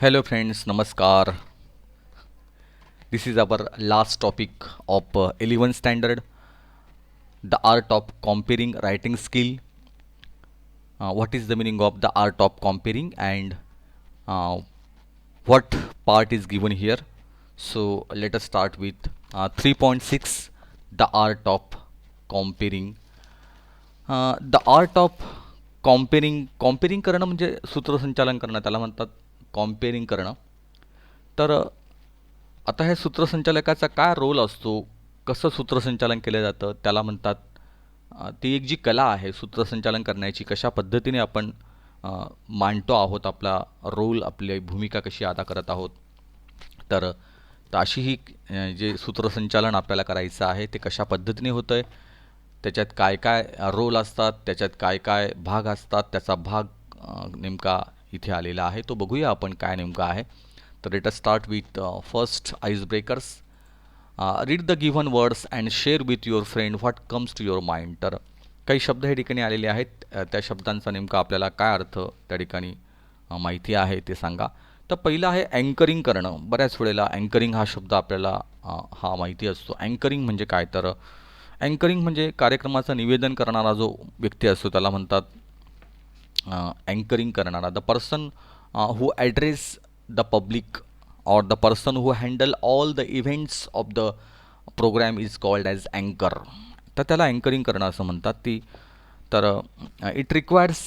Hello friends, namaskar. This is our last topic of 11th standard, the art of comparing writing skill. What is the meaning of the art of comparing and uh, what part is given here? So let us start with 3.6, the art of comparing. The art of comparing करणं म्हणजे सूत्रसंचालन करणं त्याला म्हणतात कॉम्पेरिंग करणं. तर आता हे सूत्रसंचालकाचा काय रोल असतो, कसं सूत्रसंचालन केलं जातं त्याला म्हणतात ती एक जी कला आहे सूत्रसंचालन करण्याची, कशा पद्धतीने आपण मांडतो आहोत आपला रोल, आपली भूमिका कशी अदा करत आहोत. तर तर अशी ही जे सूत्रसंचालन आपल्याला करायचं आहे ते कशा पद्धतीने होतं आहे, त्याच्यात काय काय रोल असतात, त्याच्यात काय काय भाग असतात, त्याचा भाग नेमका इथे आलेला आहे तो बघूया आपण काय नेमका आहे. तर let us start with first ice breakers. Read the given words and share with your friend what comes to your mind. तर काही शब्द हे ठिकाणी आलेले आहेत, त्या शब्दांचा नेमका आपल्याला काय अर्थ त्या ठिकाणी माहिती आहे ते सांगा. तर पहिलं आहे अँकरिंग करणं. बऱ्याच वेळेला अँकरिंग हा शब्द आपल्याला हा माहिती असतो. अँकरिंग म्हणजे काय, तर अँकरिंग म्हणजे कार्यक्रमाचं निवेदन करणारा जो व्यक्ती असतो त्याला म्हणतात अँकरिंग करणारा. The person who address the public और the person who handle all the events of the programme is called as अँकर. तर त्याला अँकरिंग करणं असं म्हणतात ती. तर it requires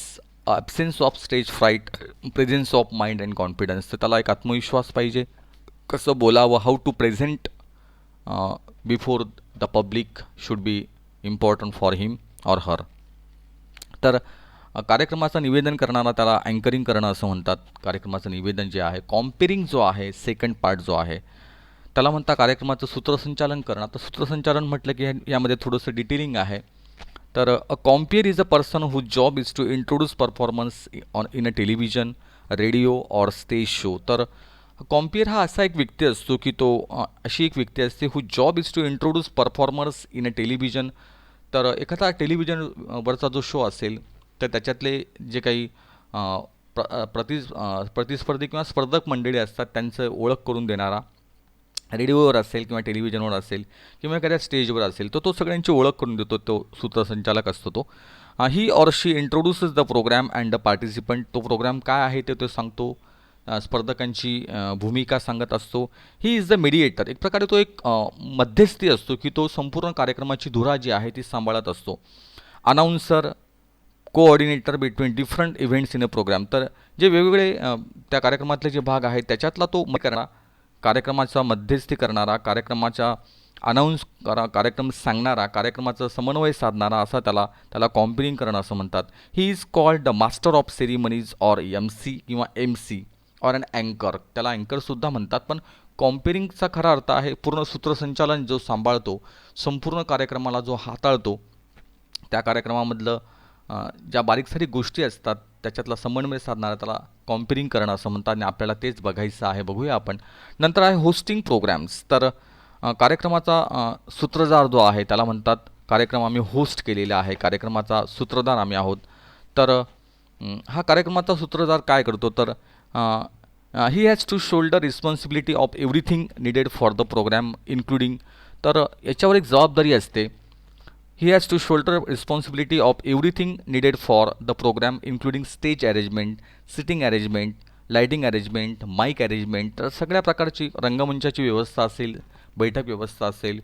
absence of stage fright, presence of mind and confidence. तर त्याला एक आत्मविश्वास पाहिजे, कसं बोलावं, how to present before the public should be important for him or her. तर कार्यक्रमाचं निवेदन करणारा त्याला अँकरिंग करणं असं म्हणतात. कार्यक्रमाचं निवेदन जे आहे, कॉम्पेरिंग जो आहे सेकंड पार्ट जो आहे त्याला म्हणतात कार्यक्रमाचं सूत्रसंचालन करणं. तर सूत्रसंचालन म्हटलं की यामध्ये थोडंसं डिटेलिंग आहे. तर a compere is a person who job is to introduce performance on in a television, radio और स्टेज शो. तर कॉम्पेअर हा असा एक व्यक्ती असतो की तो अशी एक व्यक्ती असते who job is to introduce performers in a television. तर एखादा टेलिव्हिजन वरचा जो शो असेल तर त्याच्यातले जे काही प्रतिस्पर्धी किंवा स्पर्धक मंडळी असतात त्यांचं ओळख करून देणारा, रेडिओवर असेल किंवा टेलिव्हिजनवर असेल किंवा एखाद्या स्टेजवर असेल तर तो सगळ्यांची ओळख करून देतो, तो सूत्रसंचालक असतो तो. He or she introduces the programme and the participant. तो प्रोग्राम काय आहे ते तो सांगतो, स्पर्धकांची भूमिका सांगत असतो. He is the mediator. एक प्रकारे तो एक मध्यस्थी असतो की तो संपूर्ण कार्यक्रमाची धुरा जी आहे ती सांभाळत असतो. Announcer, coordinator between different events in a programme. तर जे वेगवेगळे त्या कार्यक्रमातले जे भाग आहेत त्याच्यातला तो करणारा, कार्यक्रमाचा मध्यस्थी करणारा, कार्यक्रमाच्या अनाऊन्स कार्यक्रम सांगणारा, कार्यक्रमाचा समन्वय साधणारा असा त्याला त्याला कॉम्पेरिंग करणं असं म्हणतात. He is called the master of ceremonies or M C किंवा एम सी ऑर अन अँकर. त्याला अँकरसुद्धा म्हणतात. पण कॉम्पेरिंगचा खरा अर्थ आहे पूर्ण सूत्रसंचालन जो सांभाळतो, संपूर्ण कार्यक्रमाला जो हाताळतो, त्या कार्यक्रमामधलं ज्या बारीक-सारीक गोष्टी असतात त्याच्यातला समन्वय साधणारा त्याला कॉम्पेरिंग करणं असं म्हणतात आणि आपल्याला तेच बघायचं आहे. बघूया आपण. नंतर आहे होस्टिंग प्रोग्राम्स. तर कार्यक्रमाचा सूत्रधार जो आहे त्याला म्हणतात, कार्यक्रम आम्ही होस्ट केलेला आहे, कार्यक्रमाचा सूत्रधार आम्ही आहोत. तर हा कार्यक्रमाचा सूत्रधार काय करतो, तर he has to shoulder responsibility of everything needed for the programme including. तर याच्यावर एक जबाबदारी असते. He has to shoulder responsibility of everything needed for the program including stage arrangement, sitting arrangement, lighting arrangement, mic arrangement. तर सगळ्या प्रकारची रंगमंचाची व्यवस्था असेल, बैठक व्यवस्था असेल,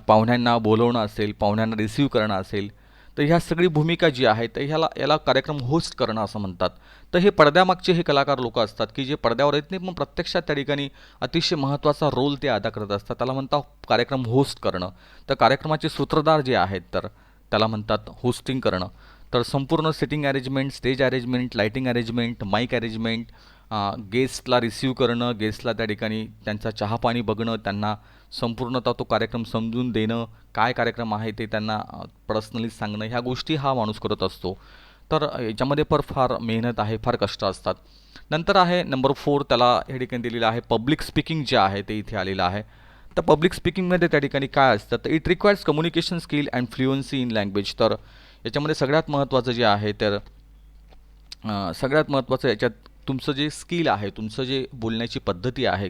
पाहुण्यांना बोलवणं असेल, पाहुण्यांना रिसीव्ह करणं असेल, तर ह्या सगळी भूमिका जी आहे तर याला कार्यक्रम होस्ट करणं असं म्हणतात. तर हे पडद्यामागचे हे कलाकार लोक असतात की जे पडद्यावर येत नाही पण प्रत्यक्षात त्या ठिकाणी अतिशय महत्त्वाचा रोल ते अदा करत असतात. त्याला म्हणतात कार्यक्रम होस्ट करणं. तर कार्यक्रमाचे सूत्रधार जे आहेत तर त्याला म्हणतात होस्टिंग करणं. तर संपूर्ण sitting arrangement, stage arrangement, lighting arrangement, mic arrangement, गेस्टला रिसीव्ह करणं, गेस्टला त्या ठिकाणी त्यांचा चहापाणी बघणं, त्यांना संपूर्णतः तो कार्यक्रम समजून देणं, काय कार्यक्रम आहे ते त्यांना पर्सनली सांगणं, ह्या गोष्टी हा माणूस करत असतो. तर याच्यामध्ये फार मेहनत आहे, फार कष्ट असतात. नंतर आहे नंबर 4, त्याला हे ठिकाणी दिलेलं आहे पब्लिक स्पीकिंग जे आहे ते इथे आलेलं आहे. तर पब्लिक स्पीकिंगमध्ये त्या ठिकाणी काय असतं, तर it requires communication skill and fluency in language. तर याच्यामध्ये सगळ्यात महत्त्वाचं जे आहे तर सगळ्यात महत्त्वाचं याच्यात तुमचं जे स्किल आहे, तुमचं जे बोलण्याची पद्धती आहे,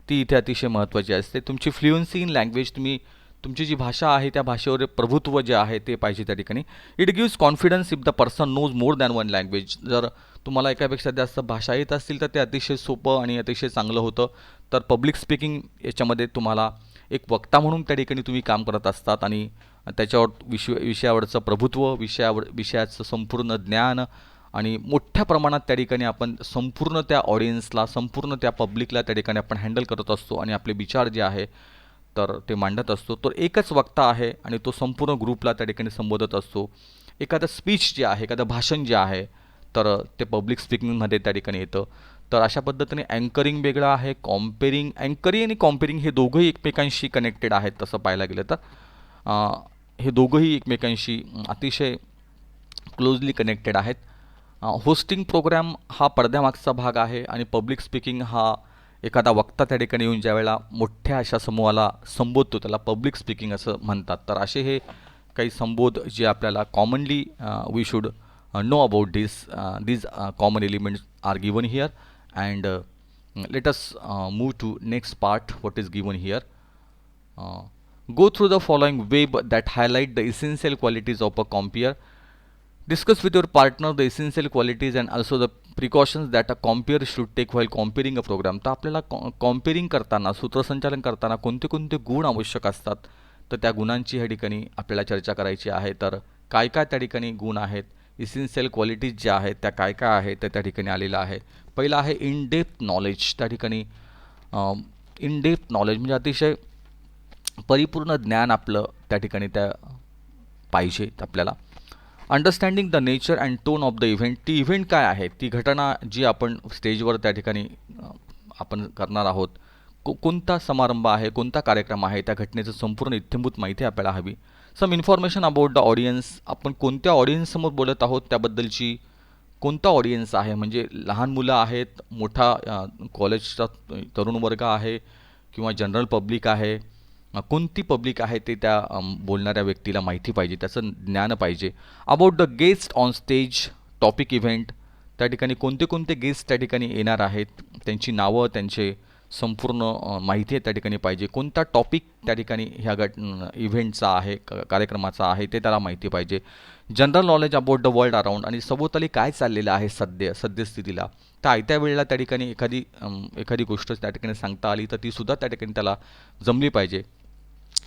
ती इथे अतिशय महत्त्वाची असते. तुमची फ्लुएन्सी इन लँग्वेज, तुमची जी भाषा आहे त्या भाषेवर प्रभुत्व जे आहे ते पाहिजे त्या ठिकाणी. It gives confidence if the person knows more than one language. जर तुम्हाला एकापेक्षा जास्त भाषा येत असतील तर ते अतिशय सोपं आणि अतिशय चांगलं होतं. तर पब्लिक स्पीकिंग याच्यामध्ये तुम्हाला एक वक्ता म्हणून त्या ठिकाणी तुम्ही काम करत असतात आणि त्याच्यावर विषयावरचं प्रभुत्व, विषयाचं संपूर्ण ज्ञान आणि मोठ्या प्रमाणात त्या ठिकाणी आपण संपूर्ण त्या ऑडियन्सला, संपूर्ण त्या पब्लिकला त्या ठिकाणी आपण हँडल करत असतो आणि आपले विचार जे आहे तर ते मांडत असतो. तर एकच वक्ता आहे आणि तो संपूर्ण ग्रुपला त्या ठिकाणी संबोधत असतो. एखादं स्पीच जे आहे, एखादं भाषण जे आहे तर ते पब्लिक स्पीकिंगमध्ये त्या ठिकाणी येतं. तर अशा पद्धतीने अँकरिंग वेगळं आहे, अँकरिंग आणि कॉम्पेरिंग हे दोघंही एकमेकांशी कनेक्टेड आहेत तसं पाहायला गेलं तर. हे दोघंही एकमेकांशी अतिशय क्लोजली कनेक्टेड आहेत. होस्टिंग प्रोग्राम हा पडद्यामागचा भाग आहे आणि पब्लिक स्पीकिंग हा एखादा वक्ता त्या ठिकाणी येऊन ज्यावेळेला मोठ्या अशा समूहाला संबोधतो त्याला पब्लिक स्पीकिंग असं म्हणतात. तर असे हे काही संबोध जे आपल्याला commonly we should know about these common elements are given here, and let us move to next part what is given here. Uh, Go through the following web that highlight the essential qualities of a compeer. Discuss with your partner the essential qualities and also the precautions that a compeer should take while comparing a program. तर आपल्याला कॉम्पेअरिंग करताना, सूत्रसंचालन करताना कोणते कोणते गुण आवश्यक असतात तर त्या गुणांची ह्या ठिकाणी आपल्याला चर्चा करायची आहे. तर काय काय त्या ठिकाणी गुण आहेत, इसेन्शियल क्वालिटीज ज्या आहेत त्या काय काय आहेत ते त्या ठिकाणी आलेलं आहे. पहिलं आहे इन डेप्थ नॉलेज. त्या ठिकाणी इन डेप्थ नॉलेज म्हणजे अतिशय परिपूर्ण ज्ञान आपलं त्या ठिकाणी त्या पाहिजे आपल्याला. Understanding the nature and tone of the event. ती इव्हेंट काय आहे, ती घटना जी आपण स्टेजवर त्या ठिकाणी आपण करणार आहोत, कोणता समारंभ आहे, कोणता कार्यक्रम आहे, त्या घटनेचं संपूर्ण इत्थंभूत माहिती आपल्याला हवी. Some information about the audience. आपण कोणत्या ऑडियन्ससमोर बोलत आहोत त्याबद्दलची, कोणता ऑडियन्स आहे म्हणजे लहान मुलं आहेत, मोठा कॉलेजचा तरुण वर्ग आहे किंवा जनरल पब्लिक आहे, कोणती पब्लिक आहे ते त्या बोलणाऱ्या व्यक्तीला माहिती पाहिजे, त्याचं ज्ञान पाहिजे. About the guest on stage, topic event. त्या ठिकाणी कोणते कोणते गेस्ट त्या ठिकाणी येणार आहेत, त्यांची नावं, त्यांचे संपूर्ण माहिती आहे त्या ठिकाणी पाहिजे. कोणता टॉपिक त्या ठिकाणी ह्या इव्हेंटचा आहे, कार्यक्रमाचा आहे ते त्याला माहिती पाहिजे. General knowledge about the world around. आणि सभोवताली काय चाललेलं आहे सद्यस्थितीला, तर आयत्या वेळेला त्या ठिकाणी एखादी गोष्ट त्या ठिकाणी सांगता आली तर तीसुद्धा त्या ठिकाणी त्याला जमली पाहिजे.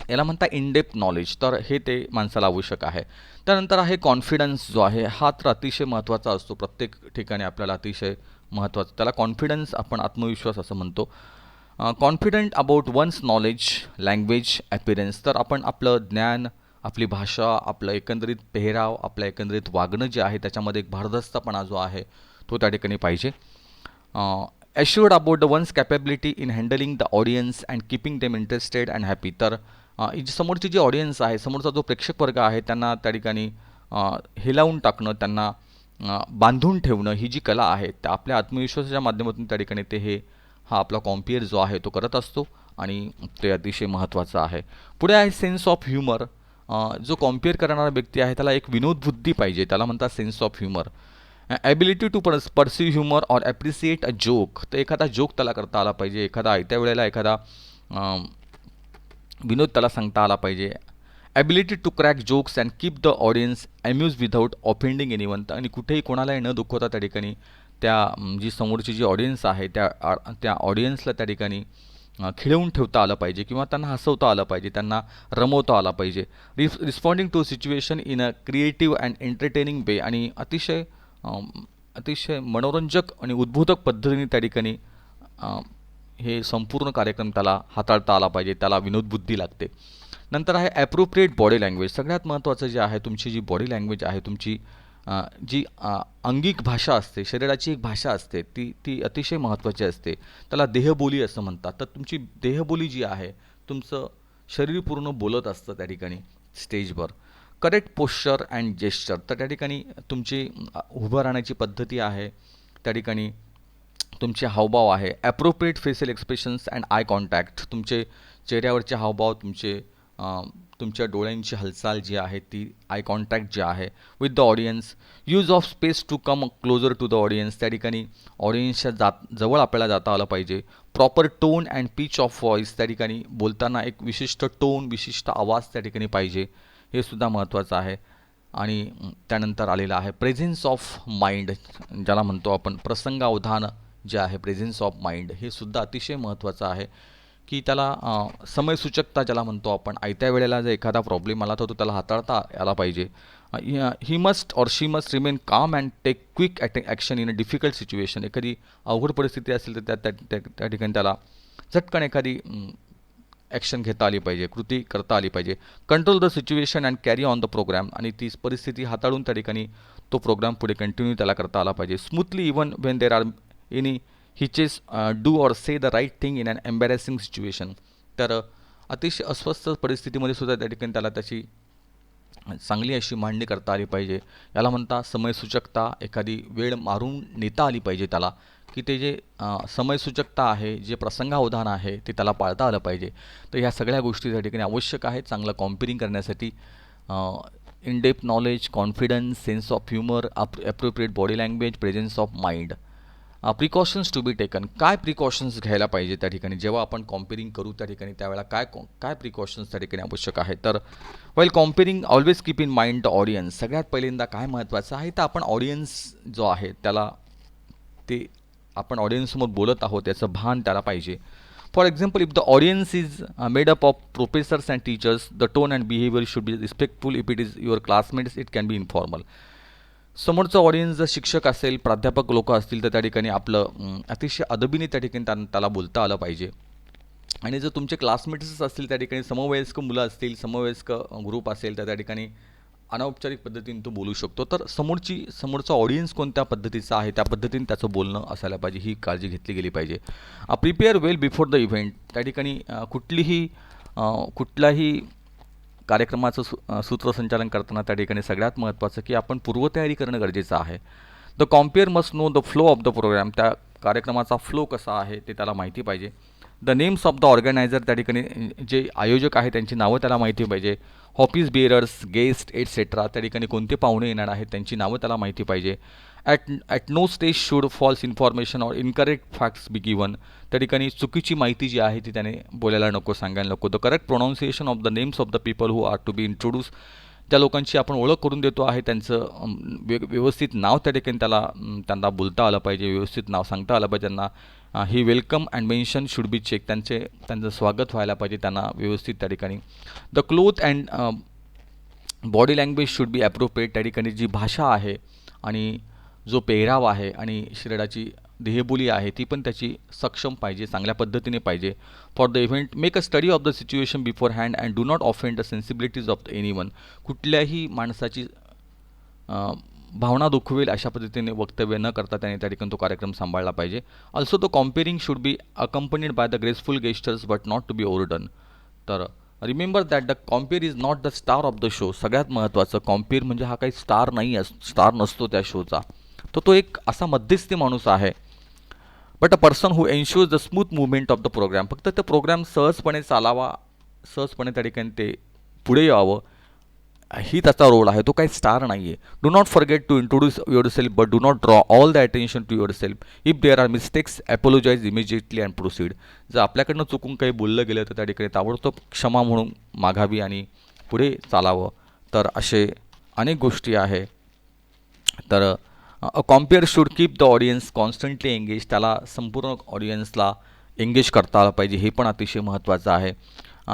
याला म्हणता इनडेप्थ नॉलेज. तर हे ते माणसाला आवश्यक आहे. त्यानंतर आहे कॉन्फिडन्स जो आहे हा तर अतिशय महत्त्वाचा असतो. प्रत्येक ठिकाणी आपल्याला अतिशय महत्त्वाचं, त्याला कॉन्फिडन्स आपण आत्मविश्वास असं म्हणतो. Confident about one's knowledge, language, appearance. तर आपण आपलं ज्ञान, आपली भाषा, आपलं एकंदरीत पेहराव, आपलं एकंदरीत वागणं जे आहे त्याच्यामध्ये एक भारदस्तपणा जो आहे तो त्या ठिकाणी पाहिजे. Assured about the one's capability in handling the audience and keeping them interested and happy. तर समोरची जी ऑडियन्स आहे, समोरचा जो प्रेक्षक वर्ग आहे त्यांना त्या ठिकाणी हेलावून टाकणं, त्यांना बांधून ठेवणं ही जी कला आहे त्या आपल्या आत्मविश्वासाच्या माध्यमातून त्या ठिकाणी हा आपला कॉम्पियर जो आहे तो करत असतो आणि ते अतिशय महत्त्वाचं आहे. पुढे आहे सेन्स ऑफ ह्युमर. जो कॉम्पेअर करणारा व्यक्ती आहे त्याला एक विनोदबुद्धी पाहिजे, त्याला म्हणतात sense of humour. Ability to perceive humour or appreciate a joke. तर एखादा जोक त्याला करता आला पाहिजे, एखादा आयत्या वेळेला एखादा विनोद त्याला सांगता आला पाहिजे. Ability to crack jokes and keep the audience amuse without offending anyone. आणि कुठेही कोणालाही न दुखवता त्या ठिकाणी जी समोरची जी ऑडियन्स आहे त्या ऑडियन्सला त्या ठिकाणी खिळवून ठेवता आलं पाहिजे किंवा त्यांना हसवता आलं पाहिजे, त्यांना रमवता आलं पाहिजे. Responding to situation in a creative and entertaining way. आणि अतिशय मनोरंजक आणि उद्बोधक पद्धतीने त्या ठिकाणी हे संपूर्ण कार्यक्रम त्याला हाताळता आला पाहिजे, त्याला विनोदबुद्धी लागते. नंतर आहे ॲप्रोप्रिएट बॉडी लँग्वेज. सगळ्यात महत्त्वाचं जे आहे तुमची जी बॉडी लँग्वेज आहे, तुमची जी अंगिक भाषा असते, शरीराची एक भाषा असते ती अतिशय महत्त्वाची असते. त्याला देहबोली असं म्हणतात. तर तुमची देहबोली जी आहे, तुमचं शरीर पूर्ण बोलत असतं त्या ठिकाणी स्टेजवर. Correct posture and gesture. तर त्या ठिकाणी तुमची उभं राहण्याची पद्धती आहे, त्या ठिकाणी तुमचे हावभाव आहे. Appropriate facial expressions and eye contact. तुमचे चेहऱ्यावरचे हावभाव, तुमच्या डोळ्यांची हालचाल जी आहे ती आय कॉन्टॅक्ट जे आहे with the audience, use of space to come closer to the audience, त्या ठिकाणी ऑडियन्सच्या जवळ आपल्याला जाता आलं पाहिजे. Proper tone and pitch of voice, त्या ठिकाणी बोलताना एक विशिष्ट टोन, विशिष्ट आवाज त्या ठिकाणी पाहिजे, हे सुद्धा महत्त्वाचं आहे. आणि त्यानंतर आलेलं आहे प्रेझेन्स ऑफ माइंड, ज्याला म्हणतो आपण प्रसंगावधान जे आहे, प्रेझेन्स ऑफ माइंड, हे सुद्धा अतिशय महत्त्वाचं आहे. की त्याला समयसूचकता ज्याला म्हणतो आपण, आयत्या वेळेला जर एखादा प्रॉब्लेम आला तर तो त्याला हाताळता आला पाहिजे. He must or she must remain calm and take quick action in a difficult situation. एखादी अवघड परिस्थिती असेल तर त्या ठिकाणी त्याला झटकन एखादी ॲक्शन घेता आली पाहिजे, कृती करता आली पाहिजे. Control the situation and carry on the programme, आणि ती परिस्थिती हाताळून त्या ठिकाणी तो प्रोग्राम पुढे कंटिन्यू त्याला करता आला पाहिजे. Smoothly even when there are any hitches, do or say the right thing in an embarrassing situation. तर अतिशय अस्वस्थ परिस्थितीमध्ये सुद्धा त्या ठिकाणी त्याला त्याची चांगली अशी मांडणी करता आली पाहिजे. याला म्हणता समयसूचकता, एखादी वेळ मारून नेता आली पाहिजे त्याला, की ते जे समयसूचकता आहे, जे प्रसंगावधान आहे, ते त्याला पाळता आलं पाहिजे. तर ह्या सगळ्या गोष्टी त्या ठिकाणी आवश्यक आहेत चांगलं कॉम्पेअरिंग करण्यासाठी. In depth knowledge, confidence, sense of humour, appropriate body language, presence of mind. Precautions to be taken, काय प्रिकॉशन्स घ्यायला पाहिजे त्या ठिकाणी जेव्हा आपण कॉम्पेअरिंग करू त्या ठिकाणी, त्यावेळेला काय प्रिकॉशन्स त्या ठिकाणी आवश्यक आहे. तर well compering always keep in mind the audience. सगळ्यात पहिल्यांदा काय महत्त्वाचं आहे तर आपण ऑडियन्स जो आहे त्याला, ते आपण ऑडियन्ससमोर बोलत आहोत याचं भान त्याला पाहिजे. For example, if the audience is made up of professors and teachers, the tone and behaviour should be respectful. If it is your classmates it can be informal. समोरचं ऑडियन्स जर शिक्षक असेल, प्राध्यापक लोक असतील तर त्या ठिकाणी आपलं अतिशय अदबीने त्या ठिकाणी त्याला बोलता आलं पाहिजे. आणि जर तुमचे क्लासमेट्सच असतील, त्या ठिकाणी समवयस्क मुलं असतील, समवयस्क ग्रुप असेल तर त्या ठिकाणी अनौपचारिक पद्धतीने तो बोलू शकतो. तर समोरचा ऑडियन्स कोणत्या पद्धतीचा आहे त्या पद्धतीने त्याचं बोलणं असायला पाहिजे, ही काळजी घेतली गेली पाहिजे. Prepare well before the event, त्या ठिकाणी कुठल्याही कार्यक्रमाचं सूत्रसंचालन करताना त्या ठिकाणी सगळ्यात महत्त्वाचं की आपण पूर्वतयारी करणं गरजेचं आहे. The compere must know the flow of the programme, त्या कार्यक्रमाचा फ्लो कसा आहे ते त्याला माहिती पाहिजे. The names of the organiser, त्या ठिकाणी जे आयोजक आहे त्यांची नावं त्याला माहिती पाहिजे. ऑफिस बिअरर्स, गेस्ट एटसेट्रा, त्या ठिकाणी कोणते पाहुणे येणार आहेत त्यांची नावं त्याला माहिती पाहिजे. At no stage should false information or incorrect facts be given, त्या ठिकाणी चुकीची माहिती जी आहे ती त्याने बोलायला नको, सांगायला नको. The correct pronunciation of the names of the people who are to be introduce, त्या लोकांची आपण ओळख करून देतो आहे त्यांचं व्यवस्थित नाव त्या ठिकाणी त्यांना बोलता आलं पाहिजे, व्यवस्थित नाव सांगता आलं पाहिजे त्यांना. He welcome and mention should be check, त्यांचं स्वागत व्हायला पाहिजे त्यांना व्यवस्थित त्या ठिकाणी. The cloth and body language should be appropriate, त्या ठिकाणी जी भाषा आहे आणि जो पेहराव आहे आणि शरीराची देहबोली आहे ती पण त्याची सक्षम पाहिजे, चांगल्या पद्धतीने पाहिजे. For the event make a study of the situation beforehand and do not offend the sensibilities of anyone, कुठल्याही माणसाची भावना दुखवेल अशा पद्धतीने वक्तव्य न करता त्याने त्या ठिकाणी तो कार्यक्रम सांभाळला पाहिजे. Also the compering should be accompanied by the graceful gestures but not to be overdone. तर remember that the compere is not the star of the show. सगळ्यात महत्त्वाचं, कॉम्पेअर म्हणजे हा काही स्टार नसतो त्या शोचा, तो एक असा मध्यस्थी माणूस आहे. But a person who ensures the smooth movement of the programme, फक्त ते प्रोग्राम सहजपणे चालावा, सहजपणे त्या ठिकाणी ते पुढे यावं, ही त्याचा रोल आहे, तो काही स्टार नाही आहे. Do not forget to introduce yourself but do not draw all the attention to yourself. If there are mistakes apologise immediately and proceed. जर आपल्याकडनं चुकून काही बोललं गेलं तर त्या ठिकाणी ताबडतोब क्षमा म्हणून मागावी आणि पुढे चालावं. तर असे अनेक गोष्टी आहे. तर a compere should keep the audience constantly engage, त्याला संपूर्ण ऑडियन्सला एंगेज करता आलं पाहिजे, हे पण अतिशय महत्त्वाचं आहे.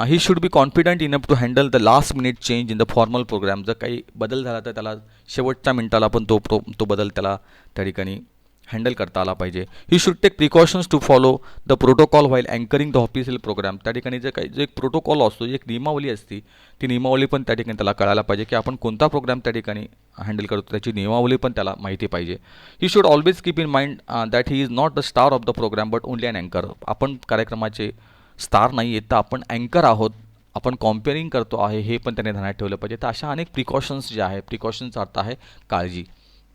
He should be confident enough to handle the last minute change in the formal programme. जर काही बदल झाला तर त्याला शेवटच्या मिनिटाला पण तो बदल त्याला त्या ठिकाणी हँडल करता आला पाहिजे. He should take precautions to follow the protocol while anchoring the official programme. त्या ठिकाणी जो एक प्रोटोकॉल असतो, एक नियमावली असते, ती नियमावली पण त्या ठिकाणी त्याला कळायला पाहिजे की आपण कोणता प्रोग्राम त्या ठिकाणी हँडल करतो, त्याची नियमावली पण त्याला माहिती पाहिजे. He should always keep in mind that he is not the star of the program but only an अँकर. आपण कार्यक्रमाचे स्टार नाही आहेत तर आपण अँकर आहोत, आपण कॉम्पेअरिंग करतो आहे, हे पण त्याने ध्यानात ठेवलं पाहिजे. तर अशा अनेक प्रिकॉशन्स जे आहे, प्रिकॉशन्सचा अर्थ आहे काळजी,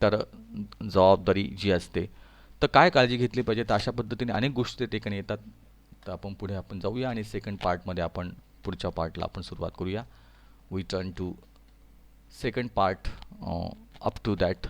तर जबाबदारी जी असते, तर काय काळजी घेतली पाहिजे, तर अशा पद्धतीने अनेक गोष्टी त्या ठिकाणी येतात. तर आपण पुढे जाऊया आणि सेकंड पार्टमध्ये आपण पुढच्या पार्टला आपण सुरुवात करूया. we turn to second part up to that